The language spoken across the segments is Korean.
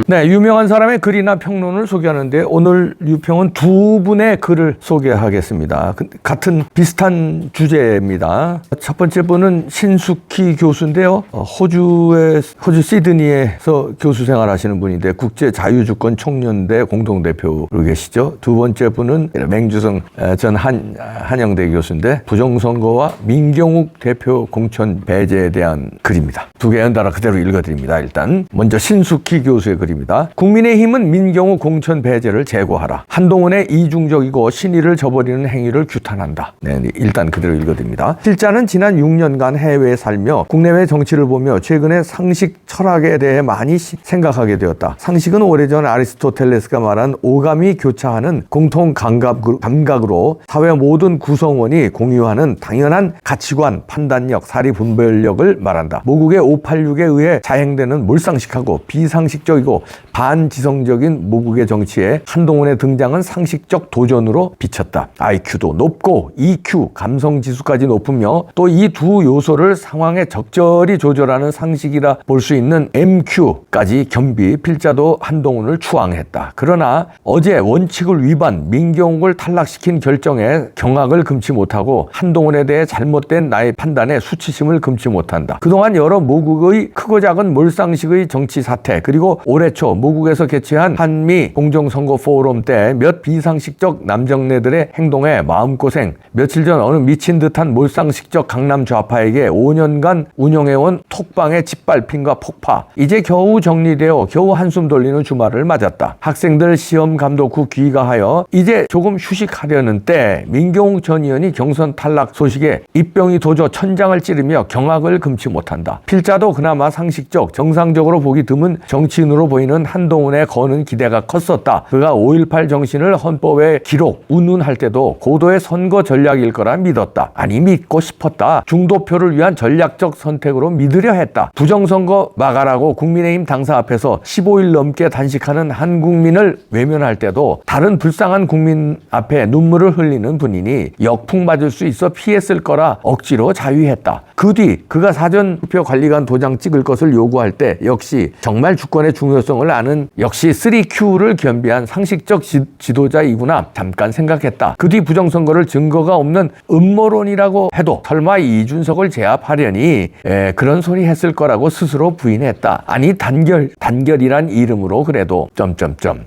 네, 유명한 사람의 글이나 평론을 소개하는데 오늘 유평은 두 분의 글을 소개하겠습니다. 같은 비슷한 주제입니다. 첫 번째 분은 신숙희 교수인데요. 호주 시드니에서 교수 생활하시는 분인데 국제자유주권 총연대 공동대표로 계시죠. 두 번째 분은 맹주성 전 한영대 교수인데 부정선거와 민경욱 대표 공천 배제에 대한 글입니다. 두 개 연달아 그대로 읽어드립니다. 일단 먼저 신숙희 교수의 글입니다. 국민의힘은 민경욱 공천 배제를 제고하라. 한동훈의 이중적이고 신의를 저버리는 행위를 규탄한다. 네, 일단 그대로 읽어드립니다. 필자는 지난 6년간 해외에 살며 국내외 정치를 보며 최근에 상식 철학에 대해 많이 생각하게 되었다. 상식은 오래전 아리스토텔레스가 말한 오감이 교차하는 공통 감각으로 사회 모든 구성원이 공유하는 당연한 가치관, 판단력, 사리분별력을 말한다. 모국의 586에 의해 자행되는 몰상식하고 비상식적이고 반지성적인 모국의 정치에 한동훈의 등장은 상식적 도전으로 비쳤다. IQ도 높고 EQ, 감성지수까지 높으며 또 이 두 요소를 상황에 적절히 조절하는 상식이라 볼 수 있는 MQ까지 겸비 필자도 한동훈을 추앙했다. 그러나 어제 원칙을 위반, 민경욱을 탈락시킨 결정에 경악을 금치 못하고 한동훈에 대해 잘못된 나의 판단에 수치심을 금치 못한다. 그동안 여러 모국의 크고 작은 몰상식의 정치 사태 그리고 올해 초 모국에서 개최한 한미 공정선거 포럼 때 몇 비상식적 남정네들의 행동에 마음고생, 며칠 전 어느 미친 듯한 몰상식적 강남 좌파에게 5년간 운영해온 톡방의 짓밟힘과 폭파, 이제 겨우 정리되어 겨우 한숨 돌리는 주말을 맞았다. 학생들 시험 감독 후 귀가하여 이제 조금 휴식하려는 때 민경욱 전 의원이 경선 탈락 소식에 입병이 도저 천장을 찌르며 경악을 금치 못한다. 필자도 그나마 상식적, 정상적으로 보기 드문 정치인으로 보이는 한동훈의 거는 기대가 컸었다. 그가 5.18 정신을 헌법에 기록, 운운할 때도 고도의 선거 전략일 거라 믿었다. 아니 믿고 싶었다. 중도표를 위한 전략적 선택으로 믿으려 했다. 부정선거 막아라고 국민의힘 당사 앞에서 15일 넘게 단식하는 한국민을 외면할 때도 다른 불쌍한 국민 앞에 눈물을 흘리는 분이니 역풍 맞을 수 있어 피했을 거라 억지로 자위했다. 그 뒤 그가 사전투표 관리관 도장 찍을 것을 요구할 때 역시 정말 주권의 중요성을 아는 역시 3Q를 겸비한 상식적 지도자이구나 잠깐 생각했다. 그 뒤 부정선거를 증거가 없는 음모론이라고 해도 설마 이준석을 제압하려니 그런 소리 했을 거라고 스스로 부인했다. 아니 단결이란 이름으로 그래도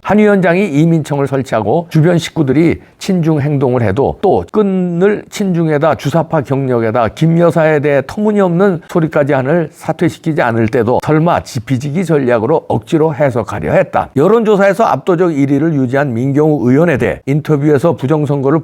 한 위원장이 이민청을 설치하고 주변 식구들이 친중 행동을 해도 또 끈을 친중에다 주사파 경력에다 김 여사에 대해 터무니없는 소리까지 하늘 사퇴시키지 않을 때도 설마 지피지기 전략으로 억지로 해석하려 했다. 여론조사에서 압도적 1위를 유지한 민경욱 의원에 대해 인터뷰에서 부정선거를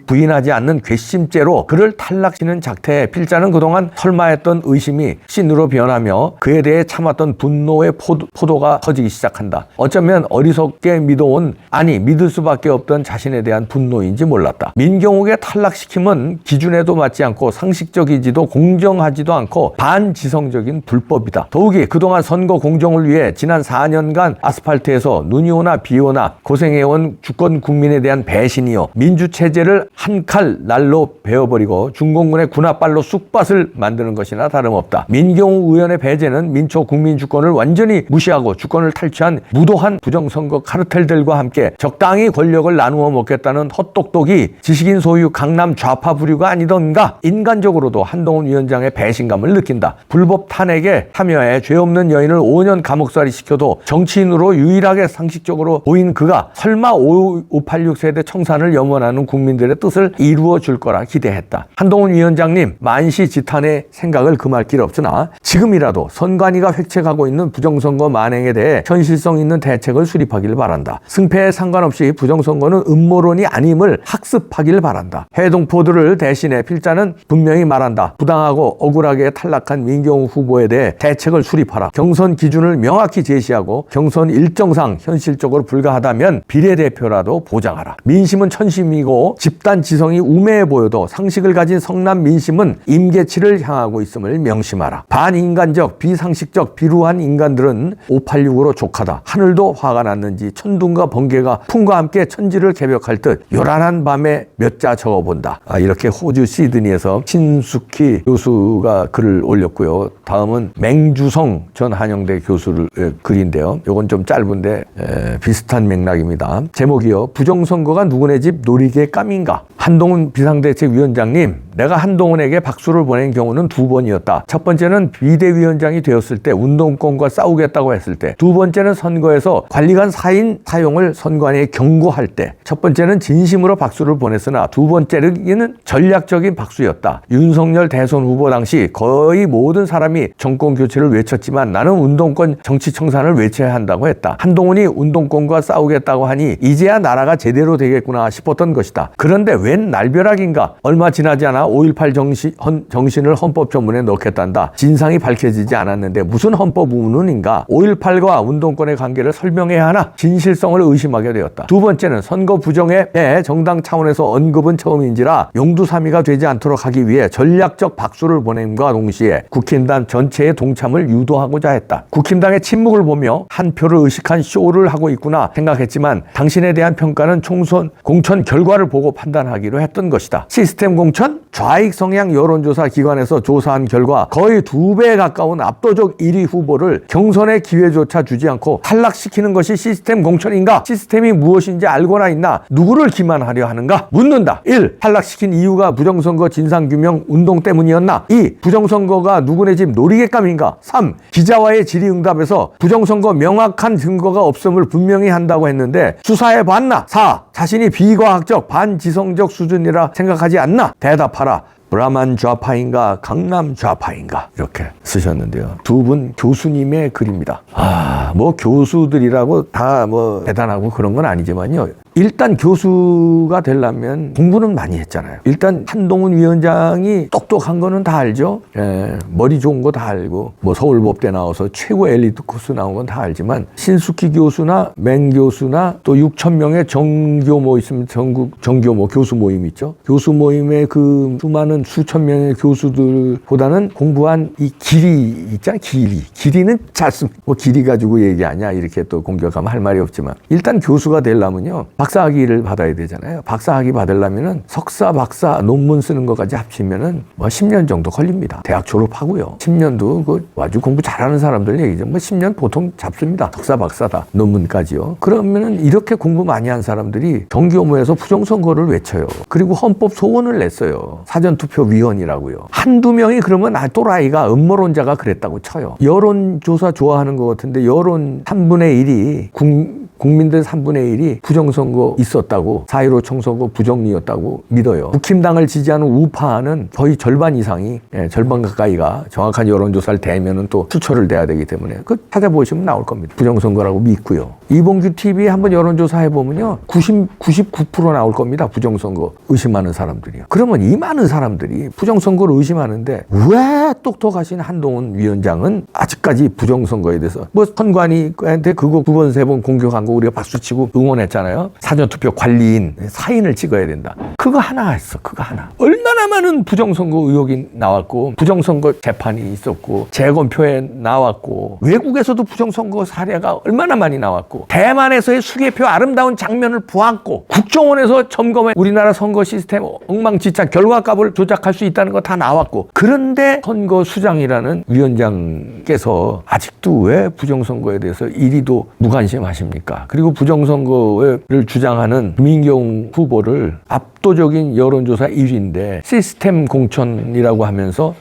부인하지 않는 괘씸죄로 그를 탈락시키는 작태에 필자는 그동안 설마 했던 의심이 신으로 변하며 그에 대해 참았던 분노의 포도가 커지기 시작한다. 어쩌면 어리석게 믿을 수밖에 없던 자신에 대한 분노인지 몰랐다. 민경욱의 탈락시킴은 기준에도 맞지 않고 상식적이지도 공정하지도 않고 반지성적인 불법이다. 더욱이 그동안 선거 공정을 위해 지난 4년간 아스팔트에서 눈이 오나 비 오나 고생해온 주권 국민에 대한 배신이요. 민주체제를 한 칼 날로 베어버리고 중공군의 군홧발로 쑥밭을 만드는 것이나 다름없다. 민경욱 의원의 배제는 민초 국민 주권을 완전히 무시하고 주권을 탈취한 무도한 부정선거 카르텔들과 함께 적당히 권력을 나누어 먹겠다는 헛똑똑이 지식인 소유 강남 좌파 부류가 아니던가. 인간적으로도 한동훈 위원장의 배신감을 느낀다. 불법 탄핵에 참여해 죄 없는 여인을 5년 감옥살이 시켜도 정치인으로 유일하게 상식적으로 보인 그가 설마 586 세대 청산을 염원하는 국민들의 뜻을 이루어 줄 거라 기대했다. 한동훈 위원장님, 만시지탄의 생각을 금할 길 없으나 지금이라도 선관위가 획책하고 있는 부정선거 만행에 대해 현실성 있는 대책을 수립하길 바란다. 승패에 상관없이 부정선거는 음모론이 아님을 학습하길 바란다. 해동포들을 대신해 필자는 분명히 말한다. 부당하고 억울하게 탈락한 민경욱 후보에 대해 대책을 수립하라. 경선 기준을 명확히 제시하고 경선 일정상 현실적으로 불가하다면 비례대표라도 보장하라. 민심은 천심이고 집단 지성이 우매해 보여도 상식을 가진 성남 민심은 임계치를 향하고 있음을 명심하라. 반인간적, 비상식적, 비루한 인간들은 586으로 족하다. 하늘도 화가 났는지 천둥과 번개가 풍과 함께 천지를 개벽할 듯 요란한 밤에 몇 자 적어본다. 이렇게 호주 시드니에서 신숙희 교수가 글을 올렸고요. 다음은 맹주성 전 한영대 교수의 글인데 있는데요. 요건 좀 짧은데 비슷한 맥락입니다. 제목이요. 부정선거가 누구네 집 놀이개감인가? 한동훈 비상대책위원장님, 내가 한동훈에게 박수를 보낸 경우는 2번이었다. 첫 번째는 비대위원장이 되었을 때 운동권과 싸우겠다고 했을 때, 두 번째는 선거에서 관리관 사인 사용을 선관위에 경고할 때, 첫 번째는 진심으로 박수를 보냈으나 두 번째는 전략적인 박수였다. 윤석열 대선 후보 당시 거의 모든 사람이 정권 교체를 외쳤지만 나는 운동권 정치 청산을 외쳐야 한다고 했다. 한동훈이 운동권과 싸우겠다고 하니 이제야 나라가 제대로 되겠구나 싶었던 것이다. 그런데 웬 날벼락인가? 얼마 지나지 않아 5.18 정신을 헌법 조문에 넣겠단다. 진상이 밝혀지지 않았는데 무슨 헌법 운운인가? 5.18과 운동권의 관계를 설명해야 하나? 진실성을 의심하게 되었다. 두 번째는 선거 부정에 대해 정당 차원에서 언급은 처음인지라 용두사미가 되지 않도록 하기 위해 전략적 박수를 보냄과 동시에 국힘당 전체의 동참을 유도하고자 했다. 국힘당의 침묵을 보며 한 표를 의식한 쇼를 하고 있구나 생각했지만 당신에 대한 평가는 총선 공천 결과를 보고 판단하기로 했던 것이다. 시스템 공천? 좌익 성향 여론조사 기관에서 조사한 결과 거의 2배에 가까운 압도적 1위 후보를 경선의 기회조차 주지 않고 탈락시키는 것이 시스템 공천인가? 시스템이 무엇인지 알고나 있나? 누구를 기만하려 하는가? 묻는다. 1. 탈락시킨 이유가 부정선거 진상규명 운동 때문이었나? 2. 부정선거가 누구네 집 놀이개감인가? 3. 기자와의 질의응답에서 부정선거 명확한 증거가 없음을 분명히 한다고 했는데 수사해봤나? 4. 자신이 비과학적 반지성적 수준이라 생각하지 않나? 대답하라. 브라만 좌파인가 강남 좌파인가 이렇게 쓰셨는데요. 두 분 교수님의 글입니다. 뭐 교수들이라고 다 뭐 대단하고 그런 건 아니지만요. 일단 교수가 되려면 공부는 많이 했잖아요. 일단 한동훈 위원장이 똑똑한 거는 다 알죠. 머리 좋은 거 다 알고 뭐 서울법대 나와서 최고 엘리트 코스 나온 건 다 알지만 신숙희 교수나 맹 교수나 또 6천 명의 정교모 있으면 전국 정교모 교수 모임 있죠. 교수 모임의 그 수많은 수천 명의 교수들보다는 공부한 이 길이 있잖아요. 길이는 잤습니다. 뭐 길이 가지고 얘기하냐 이렇게 또 공격하면 할 말이 없지만 일단 교수가 되려면요. 박사학위를 받아야 되잖아요. 박사학위 받으려면은 석사, 박사 논문 쓰는 것까지 합치면은 뭐 10년 정도 걸립니다. 대학 졸업하고요. 10년도 그 아주 공부 잘하는 사람들 얘기죠. 뭐 10년 보통 잡습니다. 석사, 박사다. 논문까지요. 그러면은 이렇게 공부 많이 한 사람들이 정교모에서 부정선거를 외쳐요. 그리고 헌법 소원을 냈어요. 사전투표위원이라고요. 한두 명이 그러면 또라이가 음모론자가 그랬다고 쳐요. 여론조사 좋아하는 것 같은데 여론 3분의 1이 국민들 3분의 1이 부정선거 있었다고 4.15 총선거 부정이었다고 믿어요. 국힘당을 지지하는 우파는 거의 절반 이상이 절반 가까이가 정확한 여론조사를 대면은 또 수초를 대야 되기 때문에 그 찾아보시면 나올 겁니다. 부정선거라고 믿고요. 이봉규 TV에 한번 여론조사 해보면요. 99% 나올 겁니다. 부정선거 의심하는 사람들이요. 그러면 이 많은 사람들이 부정선거를 의심하는데 왜 똑똑하신 한동훈 위원장은 아직까지 부정선거에 대해서 뭐 선관위한테 그거 2번, 3번 공격한 거 우리가 박수치고 응원했잖아요. 사전투표 관리인 사인을 찍어야 된다. 그거 하나 했어. 그거 하나. 얼마나 많은 부정선거 의혹이 나왔고 부정선거 재판이 있었고 재검표에 나왔고 외국에서도 부정선거 사례가 얼마나 많이 나왔고 대만에서의 수개표 아름다운 장면을 보았고 국정원에서 점검해 우리나라 선거 시스템 엉망진창 결과값을 조작할 수 있다는 거 다 나왔고 그런데 선거수장이라는 위원장께서 아직도 왜 부정선거에 대해서 이리도 무관심하십니까? 그리고 부정선거를 주장하는 김인경 후보를 압도적인 여론조사 1위인데 시스템 공천이라고 하면서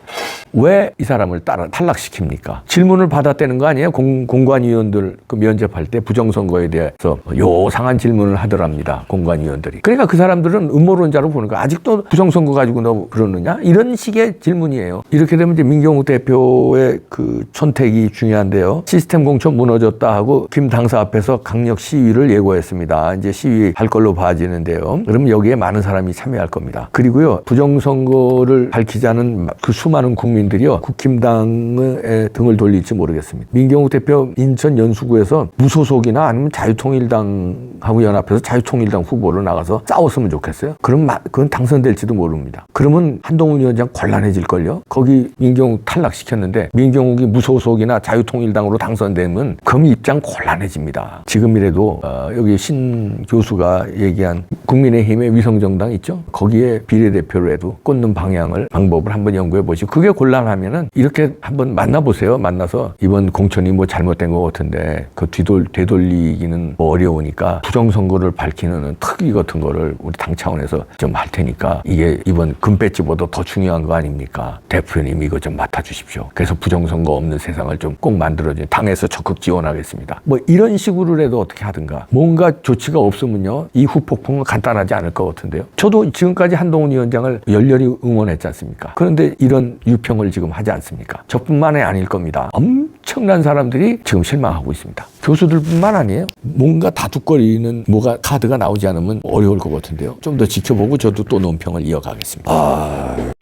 왜 이 사람을 탈락시킵니까? 질문을 받았다는 거 아니에요? 공관위원들 그 면접할 때 부정선거에 대해서 요상한 질문을 하더랍니다. 공관위원들이. 그러니까 그 사람들은 음모론자로 보는 거야. 아직도 부정선거 가지고 너 그러느냐? 이런 식의 질문이에요. 이렇게 되면 이제 민경욱 대표의 그 선택이 중요한데요. 시스템 공천 무너졌다 하고 김 당사 앞에서 강력 시위를 예고했습니다. 이제 시위할 걸로 봐지는데요. 그러면 여기에 많은 사람이 참여할 겁니다. 그리고요. 부정선거를 밝히자는 그 수많은 국민들이요. 국힘당의 등을 돌릴지 모르겠습니다. 민경욱 대표 인천 연수구에서 무소속이나 아니면 자유통일당하고 연합해서 자유통일당 후보로 나가서 싸웠으면 좋겠어요. 그럼 그건 당선될지도 모릅니다. 그러면 한동훈 위원장 곤란해질걸요. 거기 민경욱 탈락시켰는데 민경욱이 무소속이나 자유통일당으로 당선되면 그럼 입장 곤란해집니다. 지금이라도 여기 신 교수가 얘기한 국민의힘의 위성정당 있죠? 거기에 비례대표로 해도 꽂는 방법을 한번 연구해 보시고 그게 곤란하면은 이렇게 한번 만나보세요. 만나서 이번 공천이 뭐 잘못된 것 같은데 그 되돌리기는 뭐 어려우니까 부정선거를 밝히는 특위 같은 거를 우리 당 차원에서 좀 할 테니까 이게 이번 금배지보다 더 중요한 거 아닙니까? 대표님 이거 좀 맡아주십시오. 그래서 부정선거 없는 세상을 좀 꼭 만들어주는 당에서 적극 지원하겠습니다. 뭐 이런 식으로라도 어떻게 하든가 뭔가 조치가 없으면요 이 후폭풍은 간단하지 않을 것 같은데요. 저도 지금까지 한동훈 위원장을 열렬히 응원했지 않습니까? 그런데 이런 유평을 지금 하지 않습니까? 저뿐만이 아닐 겁니다. 엄청난 사람들이 지금 실망하고 있습니다. 교수들뿐만 아니에요. 뭔가 다투거리는 뭐가 카드가 나오지 않으면 어려울 것 같은데요. 좀 더 지켜보고 저도 또 논평을 이어가겠습니다.